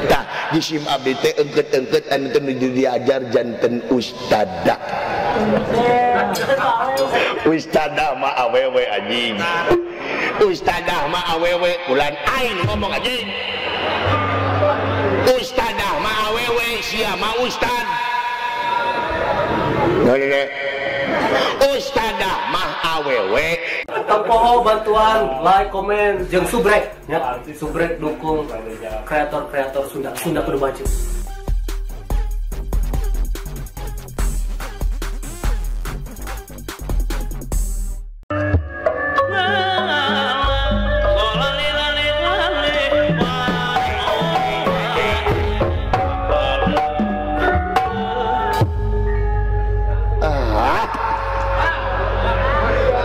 Tah jisim abdi teh engkeut-engkeut anu teu nuju diajar janten ustadah. Ustadah mah awewe anjing. Ustadah mah awewe bulan aing ngomong anjing. Ustadah mah awewe sia mah ustad. Nolele. Ustadah mah awewe. Tempoho bantuan like, komen, jeung subrek nya. Subrek dukung kreator-kreator Sunda Kudu Maju.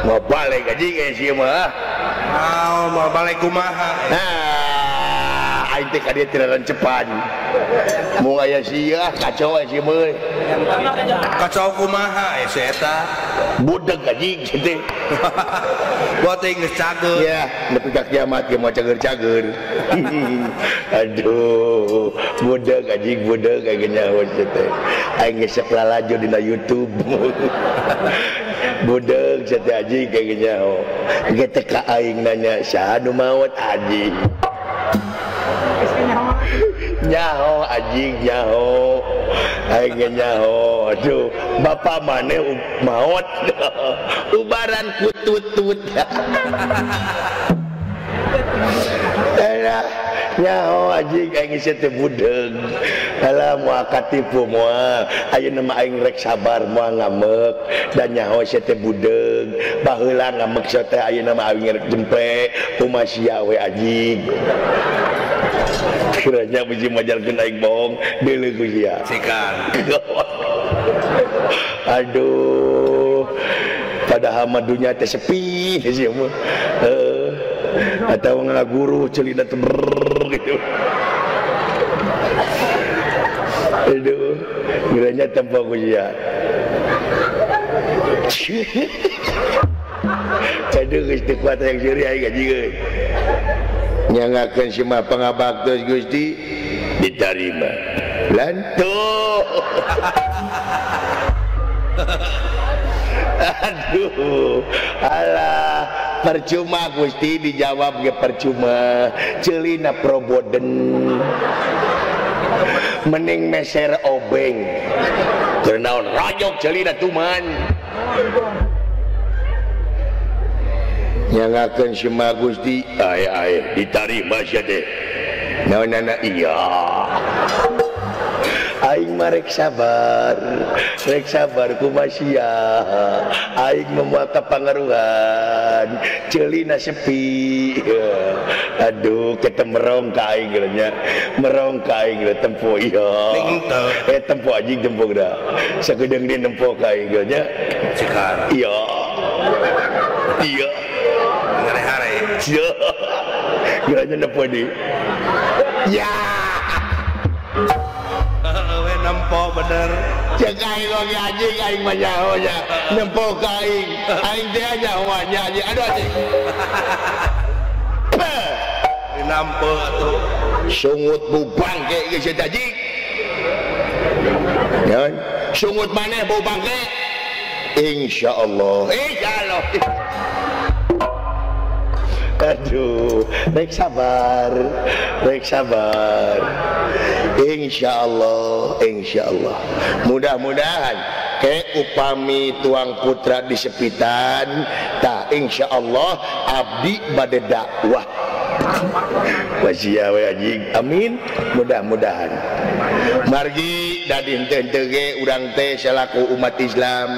Mau balik aja kayak sih mah. Mau balik kumaha. Nah, aing teh ka dieu teu rancepan. Mun aya sia kacau sih mah. Kacau kumaha eta? Budeg anjing teh. Gua teh geus cager. Ya, nepi ka kiamat ge mau cager-cager. Aduh, budeg anjing budeg kayak nyawa teh. Aing geus lalajo dina YouTube. Budeg sate anjing kayak nyaho. Kita ka aing nanya saha nu maot anjing. Nyaho anjing nyaho. Aing nyaho. Aduh, bapak maneh maot. Ubaran kututut. Nyaho anjing aing geus teh budeg. Alah moal katipu moal. Ayeuna mah aing rek sabar moal ngamek dan nyaho teh budeg. Baheula ngamek teh ayeuna mah aing rek jempe kumaha sia we anjing. Kiranya biji majalkeun aing bohong deuleu ku sia. Sikan. Aduh. Padahal mah dunya teh sepi sia mah. Atau ngaguru celina teber gitu. Aduh, kiranya tempo ku sia. Aduh, geus teu kuat yang seueur aing anjing euy. Nyangakeun si mah pangabaktos Gusti diterima. Lanto. Aduh, alah percuma Gusti dijawab ge percuma. Ceulina proboden. Mending meser obeng. Keur naon rajok ceulina tuman. Nyangakeun si mah Gusti aya ditarima sia teh. Naonana iya. Aing mah rek sabar kumaha sia. Aing moal kapangaruhan ceulina sepi. Aduh kita merong ka aing nya merong ka aing tempo iya. Tempo anjing tempo da sagedeung di tempo ka aing nya Sekarang iya ngare-hare iya geranya tempo di ya nempo bener. Cek aing lagi anjing aing mah nyaho nya nempo ka aing teh nyaho nya anjing aduh anjing Dinampo atuh. sungut bubang ge geus eta anjing ya sungut maneh bau bangke insyaallah aduh rek sabar insyaallah mudah-mudahan ke upami tuang putra di sepitan tah insyaallah abdi bade dakwah wasia we anjing amin mudah-mudahan margi dari henteu ge urang teh selaku umat Islam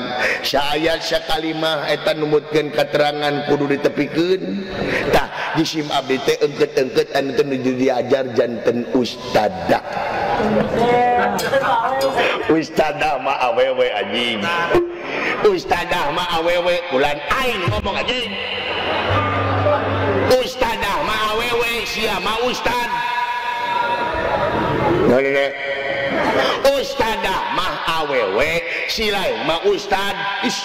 saayat sakalimah eta numutkeun katerangan kudu ditepikeun tah jisim abdi teh engkeut-engkeut anu teu nuju diajar janten ustadah. Ustadah mah awewe anjing. Ustadah mah awewe bulan aing ngomong anjing. Ustadah mah awewe sia mah ustad. Nolele. Ustadah mah awewe si lain mah ustad. Is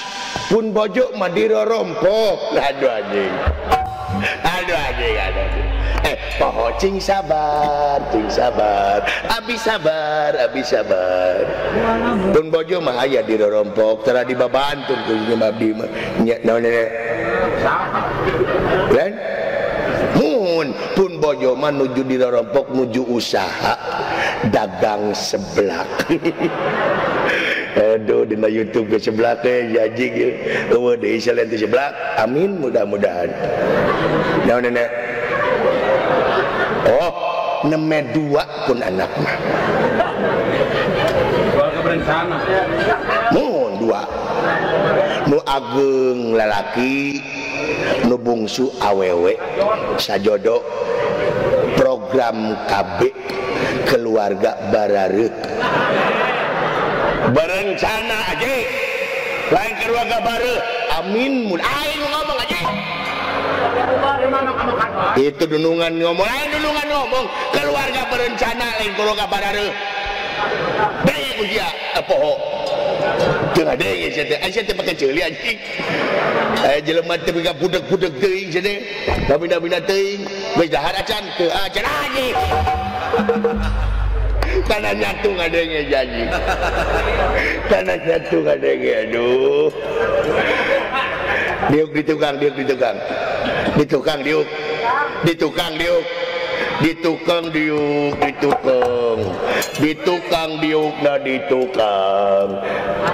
pun bojo mah dirorompok. Aduh anjing. poho cing sabar, abi sabar. Pun bojo mah aya di rorompok, tara di babantun ku abdi mah. Nya naon kan? Mun pun bojo mah nuju di rorompok nuju usaha dagang seblak. Aduh, dina YouTube ke seblak jajing ya. Eueuh deui salen teh seblak. Amin mudah-mudahan. Naon nenek? Oh, neme dua pun anak mah. Keluarga berencana. Mun dua. Nu ageung lalaki, nu bungsu awewe, sajodo. Program KB keluarga barareuh. Berencana aja lain keluarga baru amin mun aing ngomong aja itu dunungan ngomong lain dunungan ngomong keluarga berencana lain keluarga baru daya kudia poho tengah daya saya teh pakai ceuli anjing jelema teh boga budak-budak teuing cenah bina-bina teuing geus dahar acan teu acan anjing karena nyatu ngadenge janji karena nyatu ngadenge aduh diuk ditukang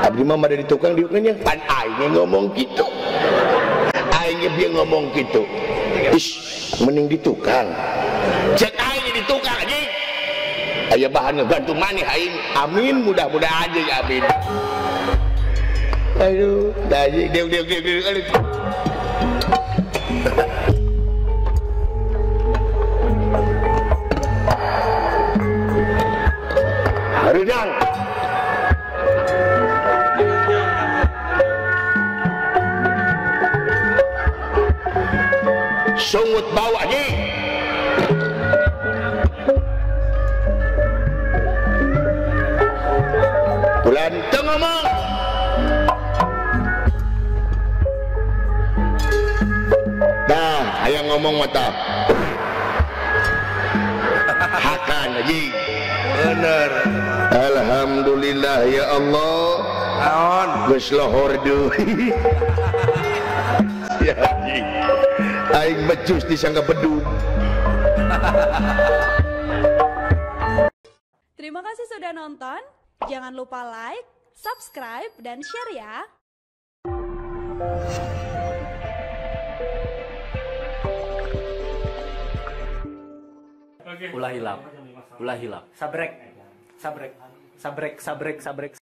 abdi mah ada ditukang diuknya pan aing ngomong gitu aing bieu ngomong gitu ish mending ditukang cek aing ditukang aja aya bahan ngegantung maneh aing amin mudah-mudahan aja ya amin aduh daji deuk Haridang sungut bau aja bulan teu ngomong dah aya ngomong mata hakan aji bener. alhamdulillah ya Allah Naon? geus lohor deui ya aji aing becus disangka bedug. Terima kasih sudah nonton. Jangan lupa like, subscribe, dan share ya. Ulah hilap. Sabrek.